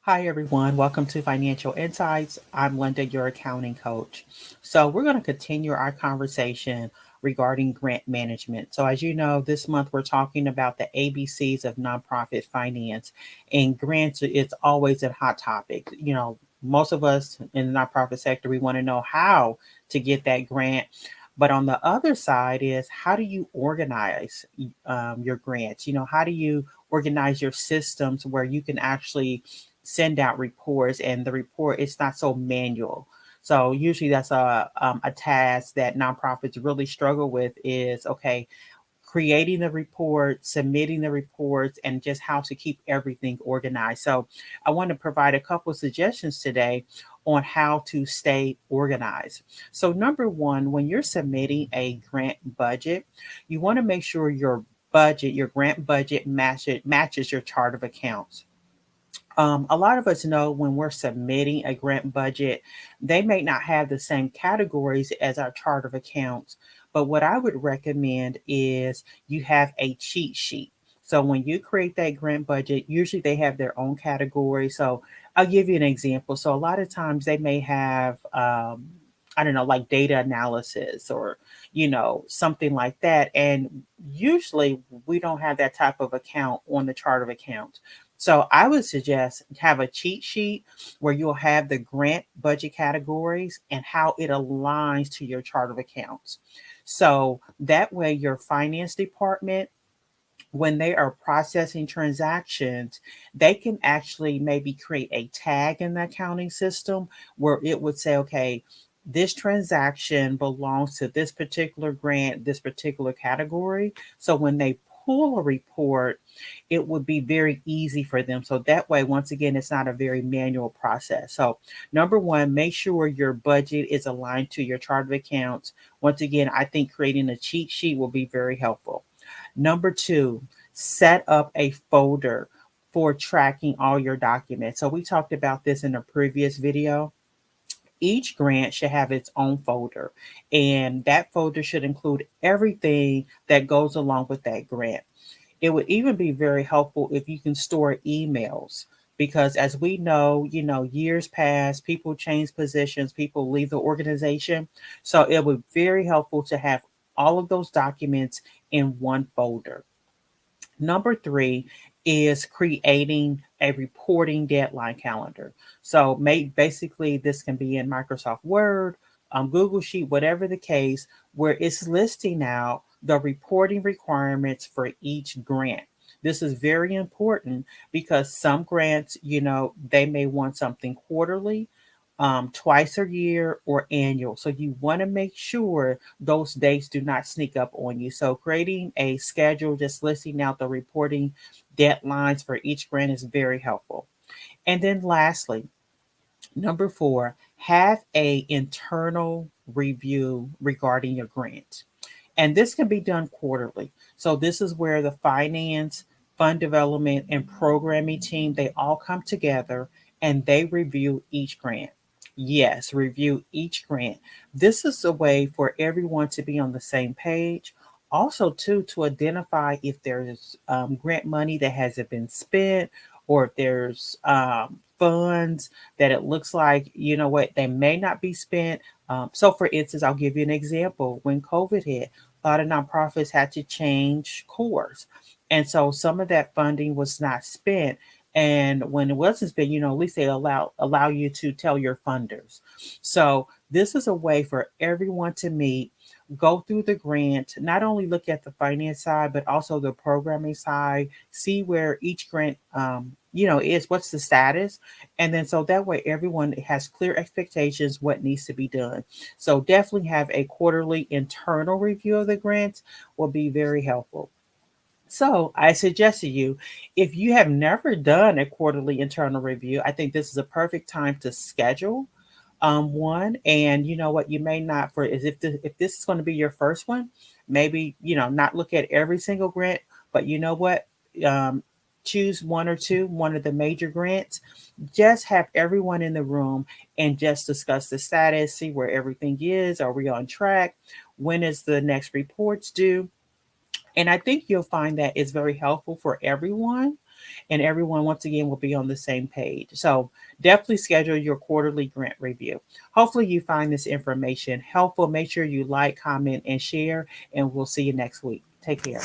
Hi, everyone. Welcome to Financial Insights. I'm Linda, your accounting coach. So, we're going to continue our conversation regarding grant management. So, as you know, this month we're talking about the ABCs of nonprofit finance, and grants it's always a hot topic. Most of us in the nonprofit sector, we want to know how to get that grant. But on the other side is how do you organize your grants? How do you organize your systems where you can actually send out reports and the report is not so manual. So usually that's a task that nonprofits really struggle with is okay, creating the report, submitting the reports, and just how to keep everything organized. So I want to provide a couple of suggestions today on how to stay organized. So number one, when you're submitting a grant budget, you want to make sure your grant budget matches your chart of accounts. A lot of us know when we're submitting a grant budget, they may not have the same categories as our chart of accounts. But what I would recommend is you have a cheat sheet. So when you create that grant budget, usually they have their own category. So I'll give you an example. So a lot of times they may have, I don't know, like data analysis or, something like that. And usually we don't have that type of account on the chart of accounts. So I would suggest have a cheat sheet where you'll have the grant budget categories and how it aligns to your chart of accounts. So that way your finance department, when they are processing transactions, they can actually maybe create a tag in the accounting system where it would say, okay, this transaction belongs to this particular grant, this particular category. So when they pull a report, it would be very easy for them. So that way, once again, it's not a very manual process. So, number one, make sure your budget is aligned to your chart of accounts. Once again, I think creating a cheat sheet will be very helpful. Number two, set up a folder for tracking all your documents. So, we talked about this in a previous video. Each grant should have its own folder, and that folder should include everything that goes along with that grant. It would even be very helpful if you can store emails because as we know, years pass, people change positions, people leave the organization. So it would be very helpful to have all of those documents in one folder. Number three is creating a reporting deadline calendar. So basically this can be in Microsoft Word, Google Sheet, whatever the case, where it's listing out the reporting requirements for each grant. This is very important because some grants, they may want something quarterly, twice a year, or annual. So you want to make sure those dates do not sneak up on you. So creating a schedule, just listing out the reporting deadlines for each grant is very helpful. And then lastly, number four, have a internal review regarding your grant. And this can be done quarterly. So this is where the finance, fund development, and programming team, they all come together and they review each grant. Yes, review each grant. This is a way for everyone to be on the same page. Also, too, to identify if there's grant money that hasn't been spent or if there's funds that it looks like, they may not be spent. So, for instance, I'll give you an example. When COVID hit, a lot of nonprofits had to change course. And so some of that funding was not spent. And when it wasn't spent, at least they allow you to tell your funders. So this is a way for everyone to meet, go through the grant, not only look at the finance side, but also the programming side, see where each grant is, what's the status. And then so that way everyone has clear expectations what needs to be done. So definitely have a quarterly internal review of the grants will be very helpful. So I suggest to you, if you have never done a quarterly internal review, I think this is a perfect time to schedule one. And you know what, you may not for is if this is going to be your first one, maybe not look at every single grant, but you know what, um, choose one or two, one of the major grants. Just have everyone in the room and just discuss the status, see where everything is. Are we on track? When is the next reports due? And I think you'll find that it's very helpful for everyone. and everyone once again will be on the same page. So definitely schedule your quarterly grant review. Hopefully you find this information helpful. Make sure you like, comment, and share, and we'll see you next week. Take care.